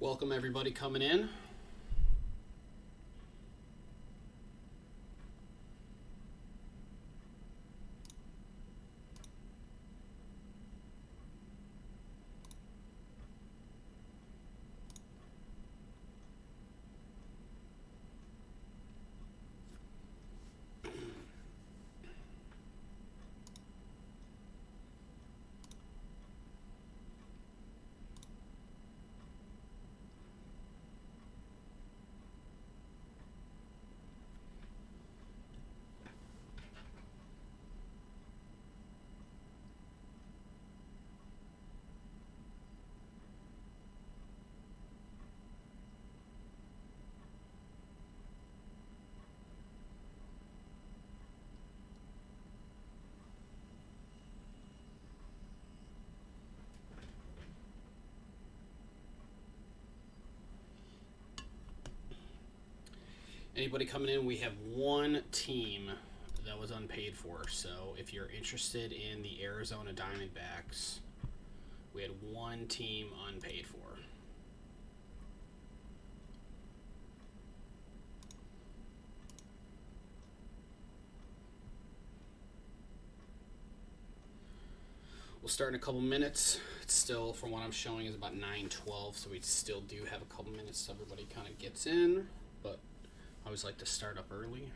Welcome everybody coming in. Anybody coming in, we have one team that was unpaid for. So if you're interested in the Arizona Diamondbacks, we had one team unpaid for. We'll start in a couple minutes. It's still, from what I'm showing, is about 9:12, so we still do have a couple minutes so everybody kind of gets in, but I always like to start up early.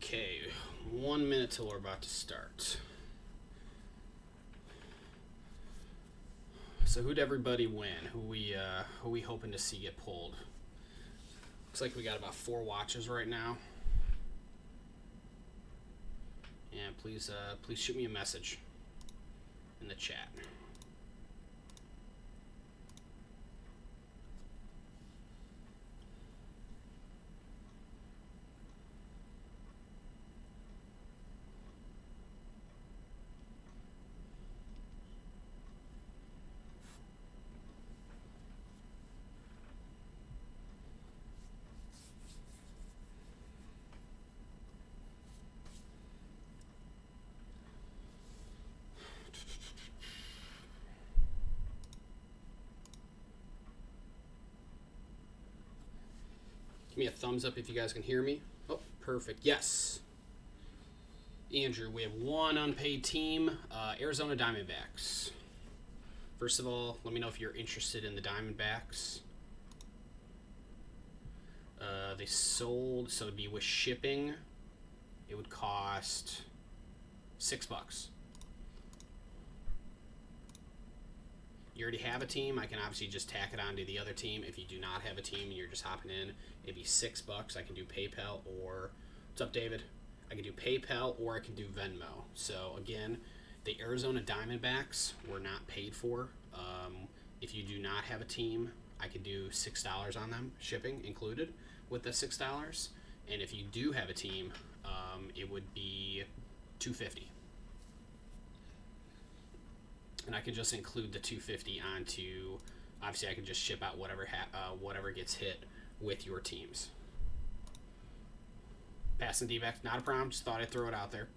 Okay, 1 minute till we're about to start. So who'd everybody win? Who we hoping to see get pulled? Looks like we got about 4 watches right now. And please shoot me a message in the chat. Give me a thumbs up if you guys can hear me. Oh, perfect. Yes. Andrew, we have one unpaid team, Arizona Diamondbacks. First of all, let me know if you're interested in the Diamondbacks. They sold, so it'd be with shipping, it would cost $6. You already have a team, I can obviously just tack it on to the other team. If you do not have a team and you're just hopping in, it'd be $6. I can do PayPal or, what's up, David? I can do PayPal or I can do Venmo. So again, the Arizona Diamondbacks were not paid for. If you do not have a team, I could do $6 on them, shipping included with the $6. And if you do have a team, it would be $250. And I can just include the $250 onto, obviously I can just ship out whatever gets hit with your teams. Passing D-backs, not a problem, just thought I'd throw it out there.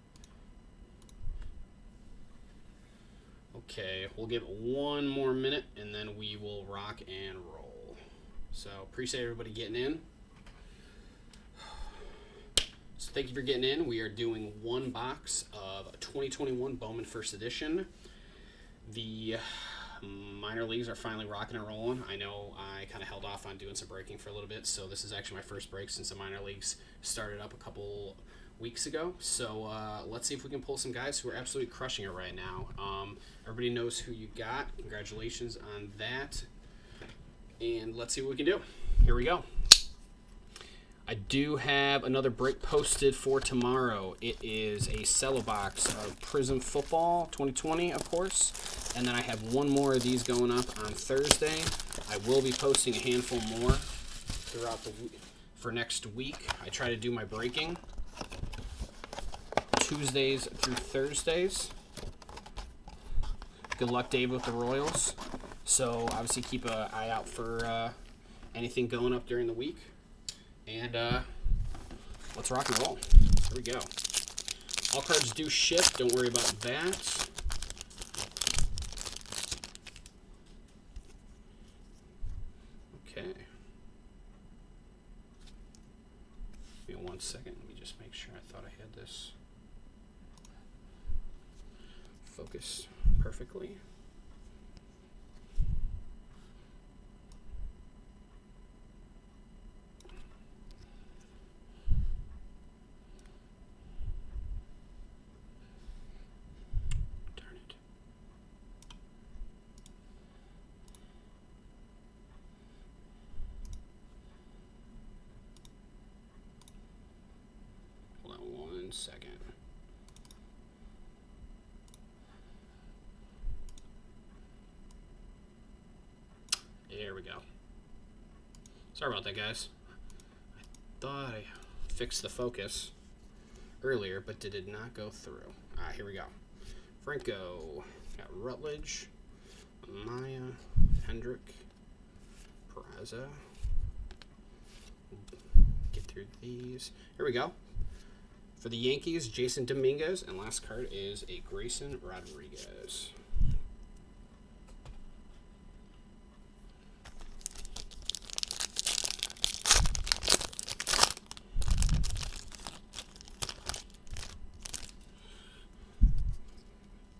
Okay, we'll give it 1 more minute and then we will rock and roll. So appreciate everybody getting in. So thank you for getting in. We are doing one box of 2021 Bowman First Edition. The minor leagues are finally rocking and rolling. I know I kind of held off on doing some breaking for a little bit, so this is actually my first break since the minor leagues started up a couple weeks ago. So let's see if we can pull some guys who are absolutely crushing it right now. Everybody knows who you got. Congratulations on that. And let's see what we can do. Here we go. I do have another break posted for tomorrow. It is a cello box of Prism Football 2020, of course. And then I have one more of these going up on Thursday. I will be posting a handful more throughout the week for next week. I try to do my breaking Tuesdays through Thursdays. Good luck, Dave, with the Royals. So obviously keep an eye out for anything going up during the week. And let's rock and roll. Here we go. All cards do ship. Don't worry about that. Okay. Give me 1 second. Let me just make sure. I thought I had this focused perfectly. Hold on 1 second. There we go. Sorry about that, guys. I thought I fixed the focus earlier, but it did not go through. Here we go. Franco, got Rutledge, Maya, Hendrick, Peraza. Get through these. Here we go. For the Yankees, Jason Dominguez, and last card is a Grayson Rodriguez.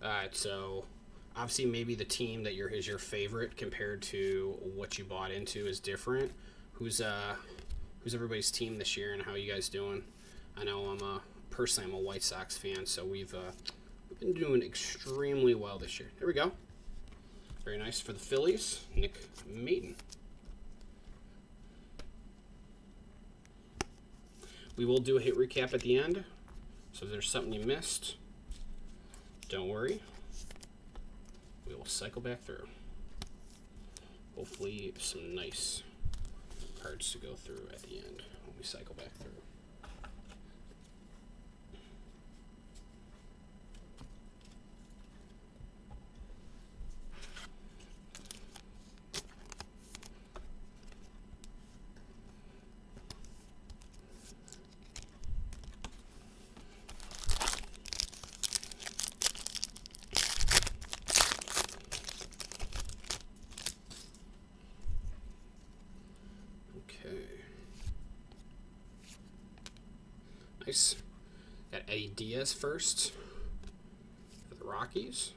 Alright, so obviously maybe the team that is your favorite compared to what you bought into is different. Who's everybody's team this year and how are you guys doing? I know personally I'm a White Sox fan, so we've been doing extremely well this year. There we go. Very nice for the Phillies, Nick Maton. We will do a hit recap at the end, so if there's something you missed, don't worry. We will cycle back through. Hopefully some nice cards to go through at the end when we cycle back through. Nice. Got Eddie Diaz first for the Rockies.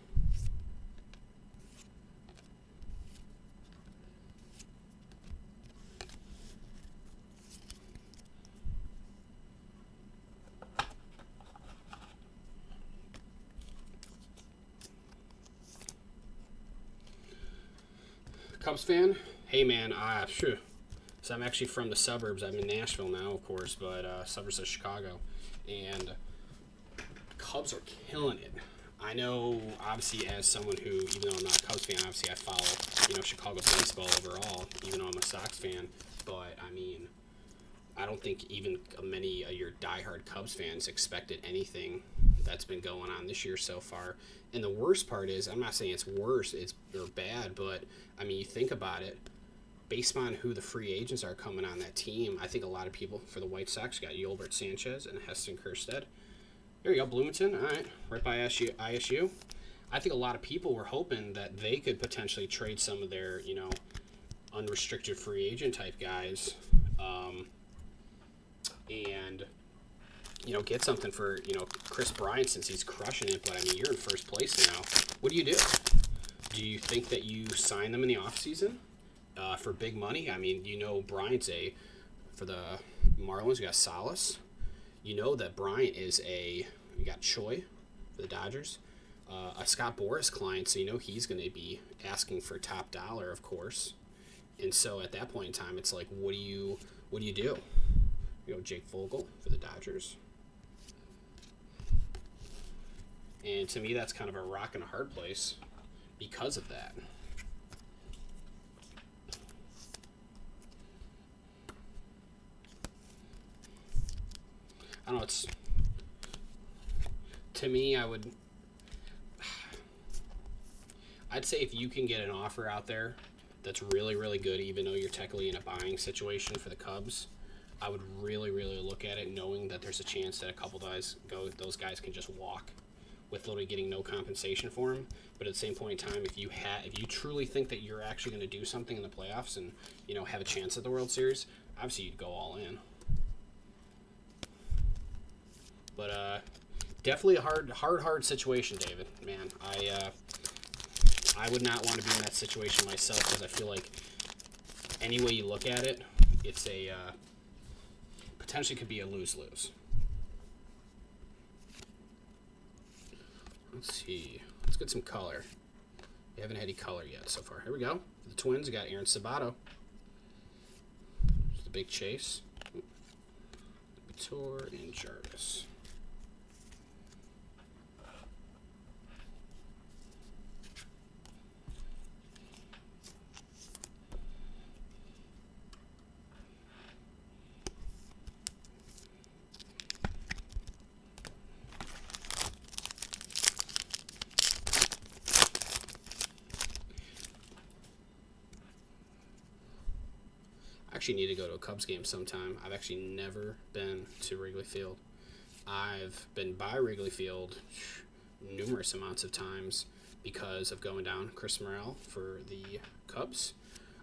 Cubs fan? Hey man, sure. So I'm actually from the suburbs. I'm in Nashville now, of course, but suburbs of Chicago. And Cubs are killing it. I know, obviously, as someone who, even though I'm not a Cubs fan, obviously I follow, Chicago baseball overall, even though I'm a Sox fan. But, I mean, I don't think even many of your diehard Cubs fans expected anything that's been going on this year so far. And the worst part is, I'm not saying it's worse or bad, but, I mean, you think about it. Based on who the free agents are coming on that team, I think a lot of people for the White Sox got Yolbert Sanchez and Heston Kjerstad. There you go, Bloomington. All right by ISU. I think a lot of people were hoping that they could potentially trade some of their, unrestricted free agent type guys, and get something for Chris Bryant, since he's crushing it. But I mean, you're in first place now. What do you do? Do you think that you sign them in the offseason for big money? I mean, Bryant's for the Marlins, you got Salas. You know that Bryant is you got Choi for the Dodgers, a Scott Boras client, so he's going to be asking for top dollar, of course. And so at that point in time, it's like, what do you do? Jake Vogel for the Dodgers. And to me, that's kind of a rock and a hard place because of that. I don't know, to me, I'd say if you can get an offer out there that's really, really good, even though you're technically in a buying situation for the Cubs, I would really, really look at it, knowing that there's a chance that a couple those guys can just walk with literally getting no compensation for them. But at the same point in time, if you truly think that you're actually going to do something in the playoffs and have a chance at the World Series, obviously you'd go all in. But definitely a hard situation, David. Man, I would not want to be in that situation myself, because I feel like any way you look at it, it's potentially could be a lose-lose. Let's see. Let's get some color. We haven't had any color yet so far. Here we go. For the Twins, we got Aaron Sabato. It's the big chase. Vitor and Jarvis. Actually need to go to a Cubs game sometime. I've actually never been to Wrigley Field. I've been by Wrigley Field numerous amounts of times because of going down Chris Morel for the Cubs.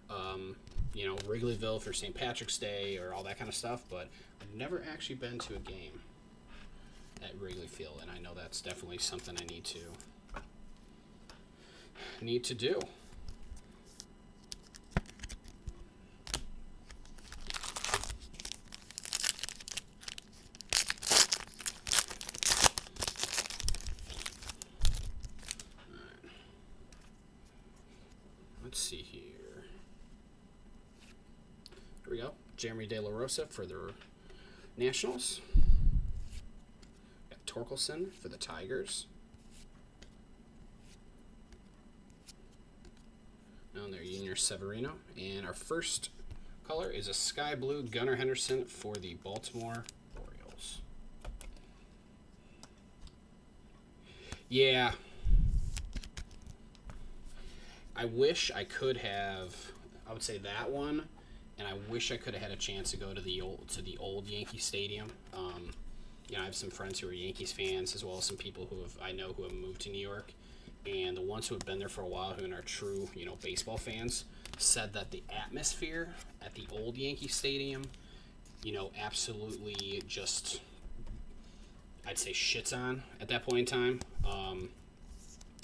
Wrigleyville for St. Patrick's Day or all that kind of stuff, but I've never actually been to a game at Wrigley Field, and I know that's definitely something I need to do. Let's see here. Here we go. Jeremy De La Rosa for the Nationals. Got Torkelson for the Tigers. Down there, Junior Severino. And our first color is a sky blue Gunnar Henderson for the Baltimore Orioles. Yeah. I wish I could have, I would say that one, and I wish I could have had a chance to go to the old Yankee Stadium. I have some friends who are Yankees fans, as well as some people who I know who have moved to New York, and the ones who have been there for a while, who are true, baseball fans, said that the atmosphere at the old Yankee Stadium, absolutely just, I'd say, shits on at that point in time.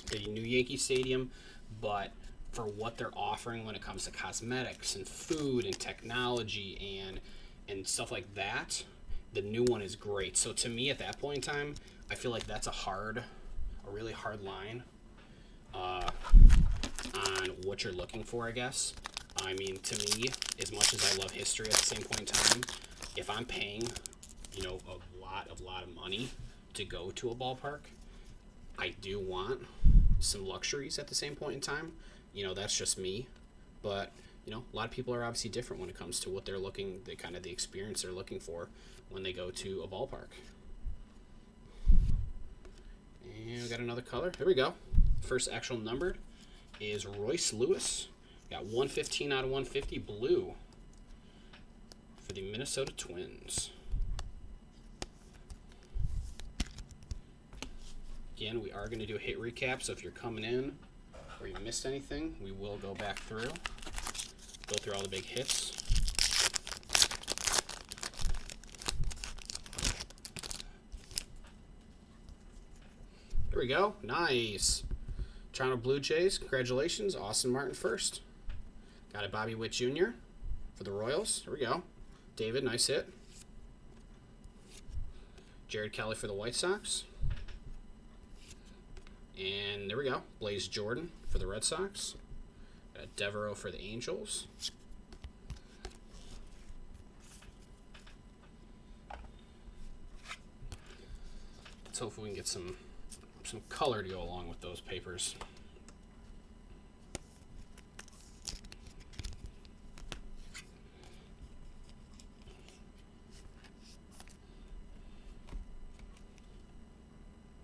The new Yankee Stadium, but for what they're offering when it comes to cosmetics and food and technology and stuff like that, the new one is great. So to me, at that point in time, I feel like that's a really hard line on what you're looking for, I guess. I mean, to me, as much as I love history, at the same point in time, if I'm paying, a lot of money to go to a ballpark, I do want some luxuries at the same point in time. That's just me. But, a lot of people are obviously different when it comes to what they're the experience they're looking for when they go to a ballpark. And we got another color. Here we go. First actual numbered is Royce Lewis. Got 115 out of 150 blue for the Minnesota Twins. Again, we are going to do a hit recap, so if you're coming in or you missed anything, we will go back through. go through all the big hits. There we go. Nice. Toronto Blue Jays, congratulations. Austin Martin first. Got a Bobby Witt Jr. for the Royals. There we go. David, nice hit. Jared Kelly for the White Sox. And there we go. Blaze Jordan for the Red Sox. Got Devereaux for the Angels. Let's hope we can get some color to go along with those papers.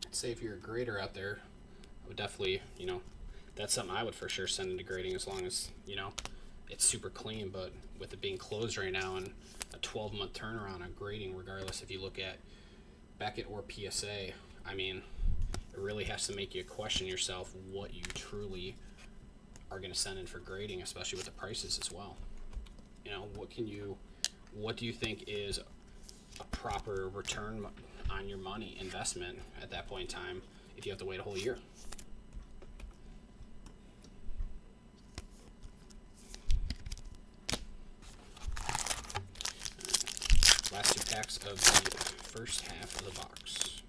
I'd say if you're a grader out there, I would definitely, that's something I would for sure send into grading, as long as, it's super clean. But with it being closed right now and a 12-month turnaround on grading, regardless if you look at Beckett or PSA, I mean, it really has to make you question yourself what you truly are going to send in for grading, especially with the prices as well. What do you think is a proper return on your money investment at that point in time if you have to wait a whole year? Last 2 packs of the first half of the box.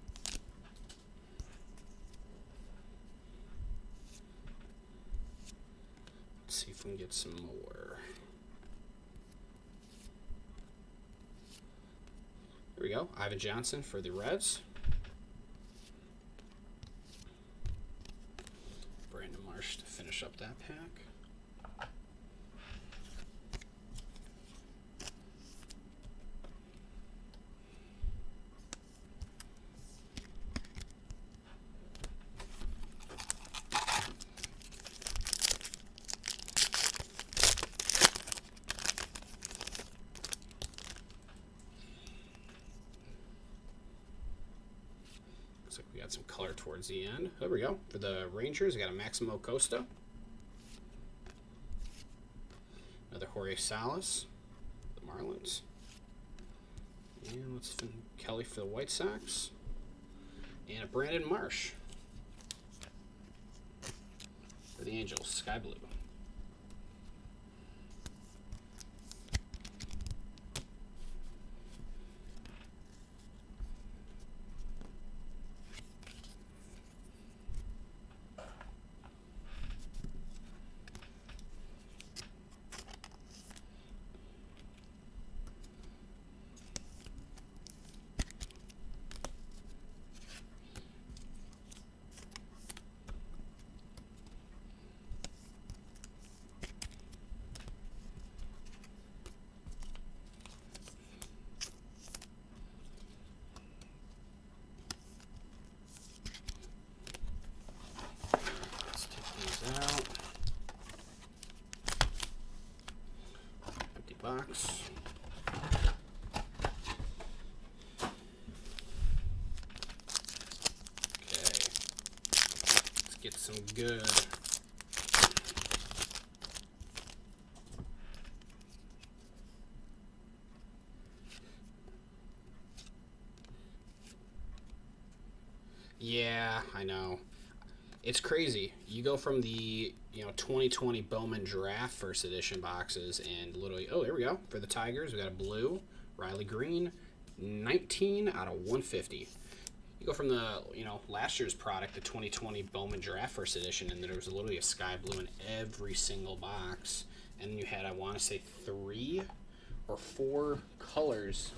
Let's see if we can get some more. There we go. Ivan Johnson for the Reds. Brandon Marsh to finish up that pack. Looks like we got some color towards the end. There we go. For the Rangers, we got a Maximo Costa. Another Jorge Salas. The Marlins. And let's find Kelly for the White Sox. And a Brandon Marsh for the Angels. Sky Blue. Out. Empty box. Okay. Let's get some good. Yeah, I know. It's crazy. You go from the 2020 Bowman Draft First Edition boxes, and literally, oh, there we go. For the Tigers, we got a blue, Riley Green, 19 out of 150. You go from the last year's product, the 2020 Bowman Draft First Edition, and there was literally a sky blue in every single box, and you had, I want to say, 3 or 4 colors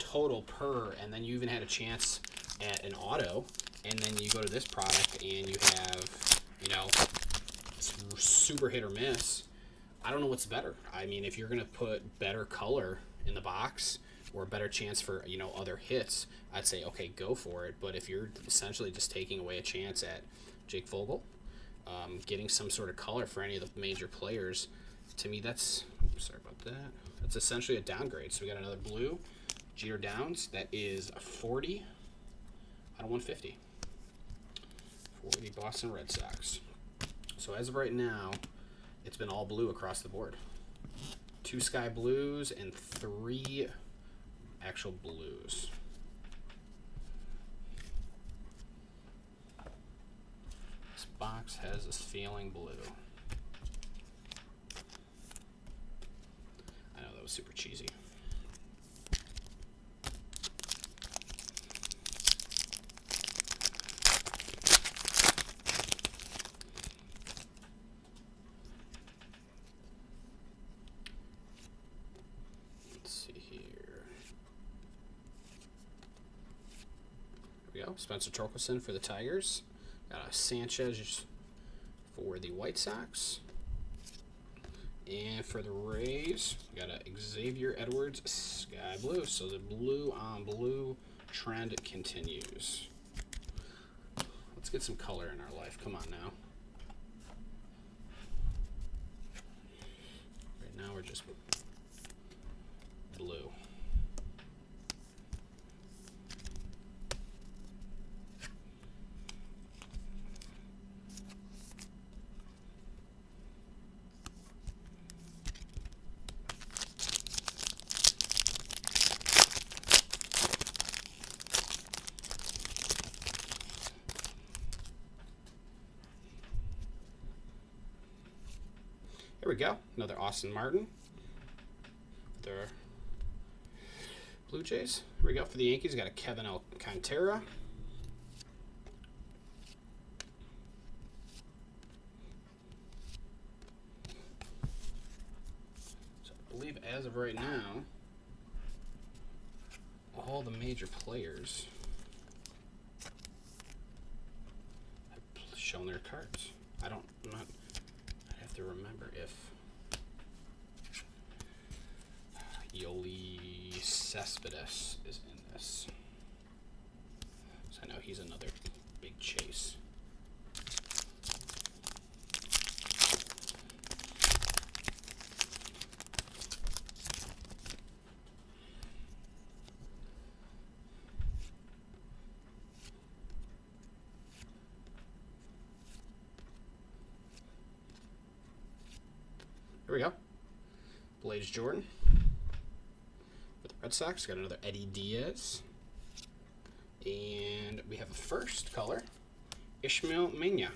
total per, and then you even had a chance at an auto. And then you go to this product and you have, super hit or miss. I don't know what's better. I mean, if you're going to put better color in the box or a better chance for, other hits, I'd say, okay, go for it. But if you're essentially just taking away a chance at Jake Vogel, getting some sort of color for any of the major players, to me, that's essentially a downgrade. So we got another blue, Jeter Downs. That is a 40 out of 150. For the Boston Red Sox. So as of right now, it's been all blue across the board. 2 sky blues and 3 actual blues. This box has this feeling blue. I know that was super cheesy. Spencer Torkelson for the Tigers. Got a Sanchez for the White Sox. And for the Rays, we got a Xavier Edwards sky blue. So the blue on blue trend continues. Let's get some color in our life. Come on now. Right now we're just blue. Here we go. Another Austin Martin. The Blue Jays. Here we go. For the Yankees, got a Kevin Alcantara. So I believe as of right now, all the major players have shown their cards. I'm not to remember if Yoli Cespedes is in this. So I know he's another big chase. Here we go. Blades Jordan. For the Red Sox, got another Eddie Diaz. And we have a first color, Ishmael Mena,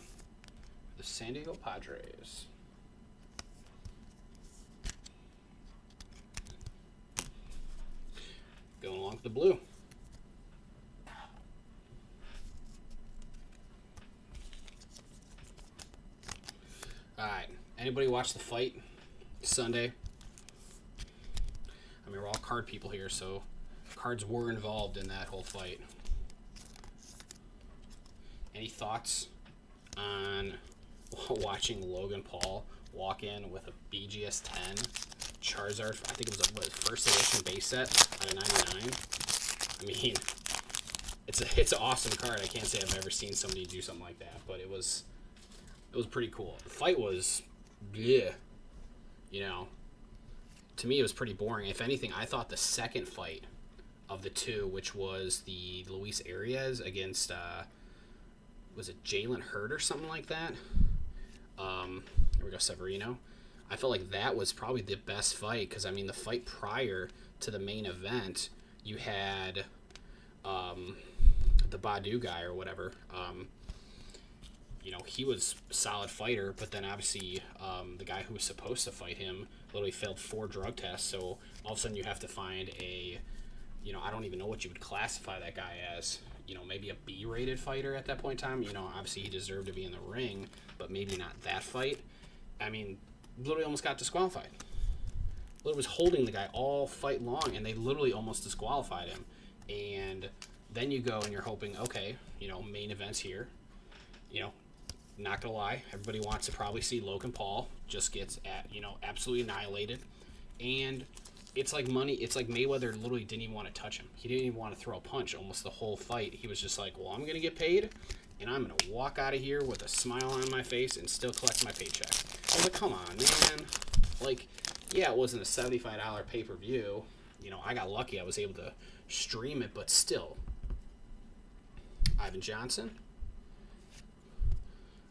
for the San Diego Padres. Going along with the blue. Alright, anybody watch the fight Sunday? I mean, we're all card people here, so cards were involved in that whole fight. Any thoughts on watching Logan Paul walk in with a BGS 10 Charizard? I think it was a first edition base set out of 99. I mean, it's an awesome card. I can't say I've ever seen somebody do something like that, but it was pretty cool. The fight was, bleh. You know, to me it was pretty boring. If anything, I thought the second fight of the two, which was the Luis Arias against, was it Jalen Hurd or something like that? Here we go, Severino. I felt like that was probably the best fight because, I mean, the fight prior to the main event, you had the Badu guy or whatever. You know, he was a solid fighter, but then obviously the guy who was supposed to fight him literally failed 4 drug tests, so all of a sudden you have to find a, you know, I don't even know what you would classify that guy as, you know, maybe a B-rated fighter at that point in time. You know, obviously he deserved to be in the ring, but maybe not that fight. I mean, literally almost got disqualified. Literally was holding the guy all fight long, and they literally almost disqualified him. And then you go and you're hoping, okay, you know, main event's here, you know, not gonna lie, everybody wants to probably see Logan Paul just gets absolutely annihilated, and it's like money. It's like Mayweather literally didn't even want to touch him. He didn't even want to throw a punch almost the whole fight. He was just like, well, I'm gonna get paid, and I'm gonna walk out of here with a smile on my face and still collect my paycheck. I was like, come on, man. Like, yeah, it wasn't a $75 pay-per-view. You know, I got lucky. I was able to stream it, but still. Ivan Johnson.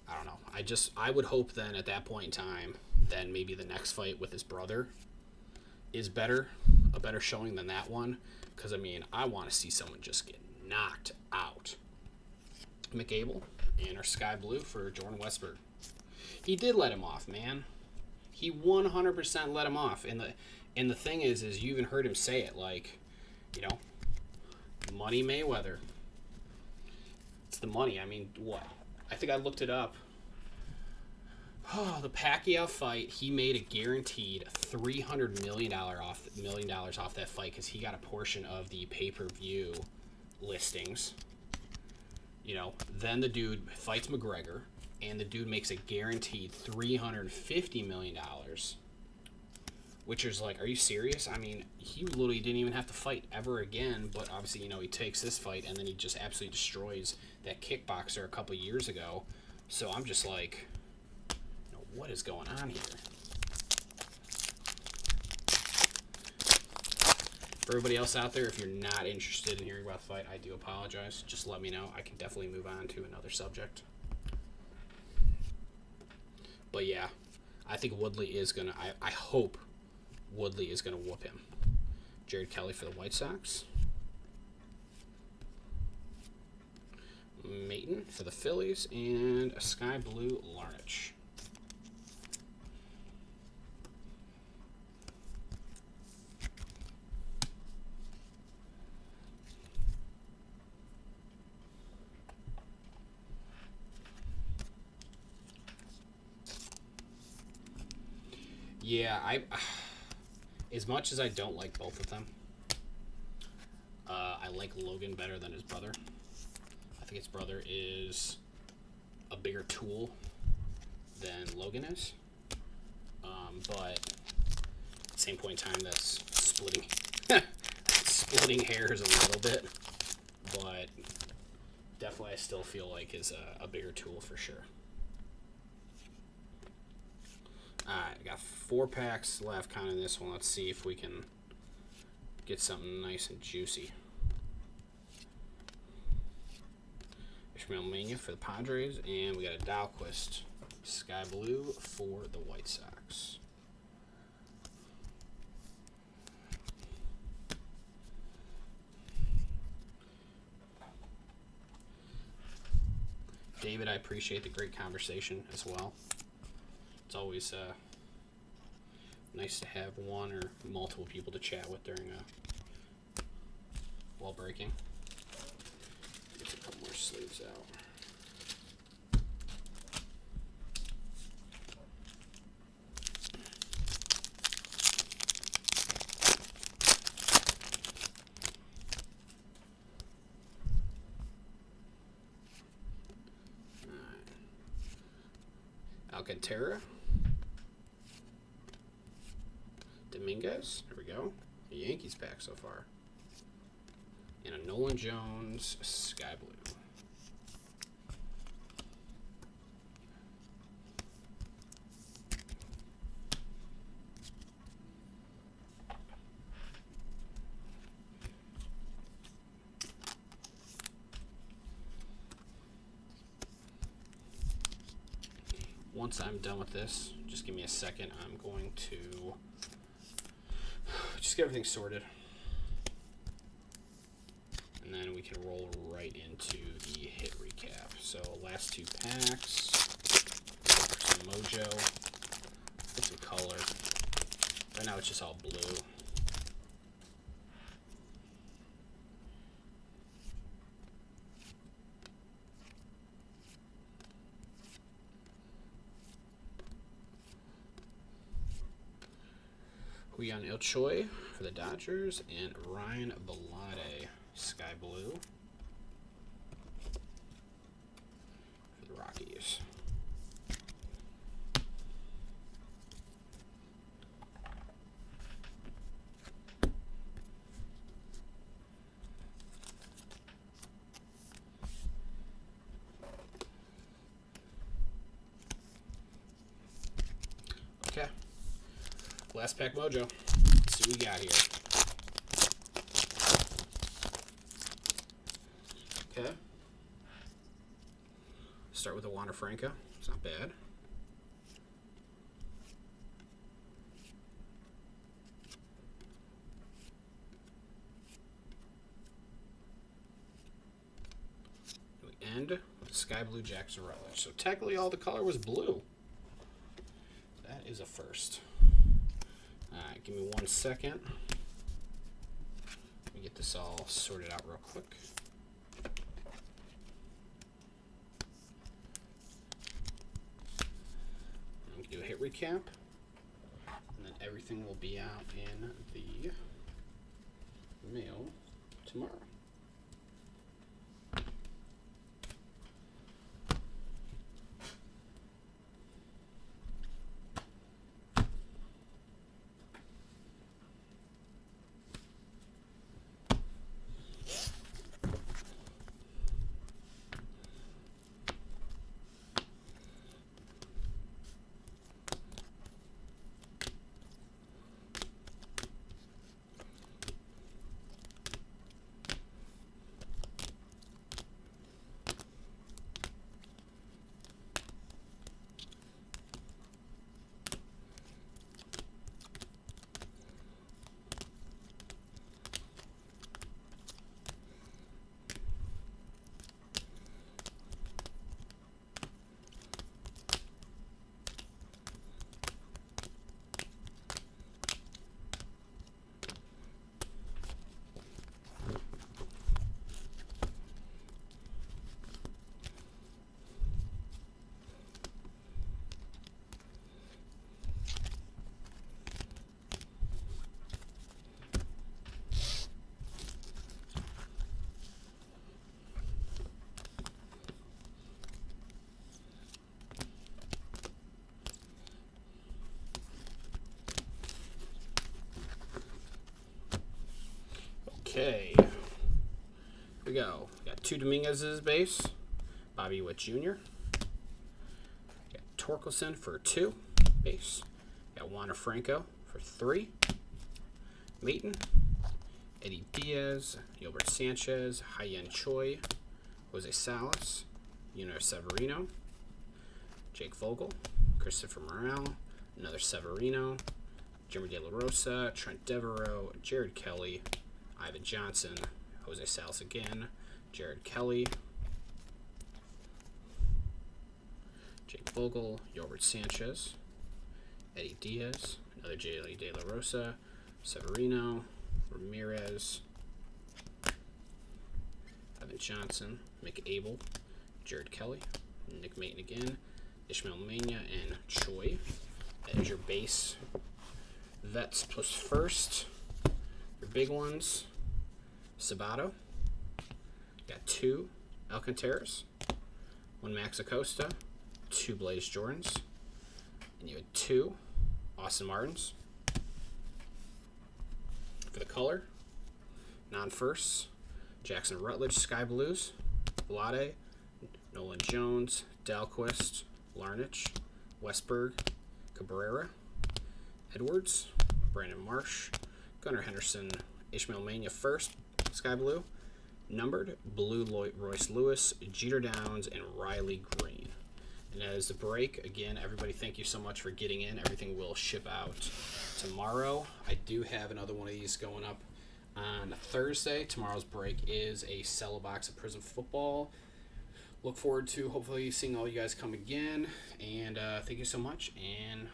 I don't know. I would hope then at that point in time, then maybe the next fight with his brother, is a better showing than that one. Because, I mean, I want to see someone just get knocked out. McAble and our Sky Blue for Jordan Westberg. He did let him off, man. He 100% let him off. And the thing is you even heard him say it, like, you know, Money Mayweather. It's the money. I mean, what? I think I looked it up. Oh, the Pacquiao fight, he made a guaranteed $300 million off that fight because he got a portion of the pay-per-view listings. You know, then the dude fights McGregor, and the dude makes a guaranteed $350 million, which is like, are you serious? I mean, he literally didn't even have to fight ever again, but obviously, you know, he takes this fight, and then he just absolutely destroys that kickboxer a couple years ago. So I'm just like, what is going on here? For everybody else out there, if you're not interested in hearing about the fight, I do apologize. Just let me know. I can definitely move on to another subject. But yeah, I think Woodley is going to... I hope Woodley is going to whoop him. Jared Kelly for the White Sox. Mayton for the Phillies. And a Sky Blue Larnach. Yeah, as much as I don't like both of them, I like Logan better than his brother. I think his brother is a bigger tool than Logan is. But at the same point in time, that's splitting hairs a little bit. But definitely, I still feel like is a bigger tool for sure. Alright, I got 4 packs left counting this one. Let's see if we can get something nice and juicy. Ishmael Mania for the Padres, and we got a Dahlquist Sky Blue for the White Sox. David, I appreciate the great conversation as well. It's always nice to have one or multiple people to chat with during while breaking. Get a couple more sleeves out. Alcantara. Dominguez. There we go. A Yankees pack so far. And a Nolan Jones Sky Blue. Once I'm done with this, just give me a second. I'm going to just get everything sorted. And then we can roll right into the hit recap. So last 2 packs, some mojo, put some color. Right now it's just all blue. Huion Ilchoi for the Dodgers, and Ryan Belade, Sky Blue, for the Rockies. Okay. Last pack mojo. Let's see what we got here. Okay. Start with a Wander Franco. It's not bad. Sky Blue, Jackson Rutledge. So technically all the color was blue. That is a first. Alright, give me 1 second. Let me get this all sorted out real quick. I'm going to do a hit recap. And then everything will be out in the mail tomorrow. Okay, here we go. Got 2 Dominguez's base, Bobby Witt Jr. Got Torkelson for 2 base. Got Wander Franco for 3. Maton, Eddie Diaz, Gilbert Sanchez, Hyen Choi, Jose Salas, Junior Severino, Jake Vogel, Christopher Morel, another Severino, Jimmy De La Rosa, Trent Devereaux, Jared Kelly, Ivan Johnson, Jose Salas again, Jared Kelly, Jake Vogel, Gilbert Sanchez, Eddie Diaz, another Jay De La Rosa, Severino, Ramirez, Ivan Johnson, McAble, Jared Kelly, Nick Maton again, Ishmael Mania, and Choi. That is your base. Vets plus first. Your big ones, Sabato. Got 2 Alcantaras, 1 Max Acosta, 2 Blaze Jordans, and you had 2 Austin Martins. For the color, non-firsts, Jackson Rutledge Sky Blues, Vlade, Nolan Jones, Dalquist, Larnach, Westberg, Cabrera, Edwards, Brandon Marsh, Gunnar Henderson, Ishmael Mania first, Sky Blue, numbered, Blue Royce Lewis, Jeter Downs, and Riley Green. And as the break, again, everybody, thank you so much for getting in. Everything will ship out tomorrow. I do have another one of these going up on Thursday. Tomorrow's break is a sell a box of Prism football. Look forward to hopefully seeing all you guys come again. And thank you so much. And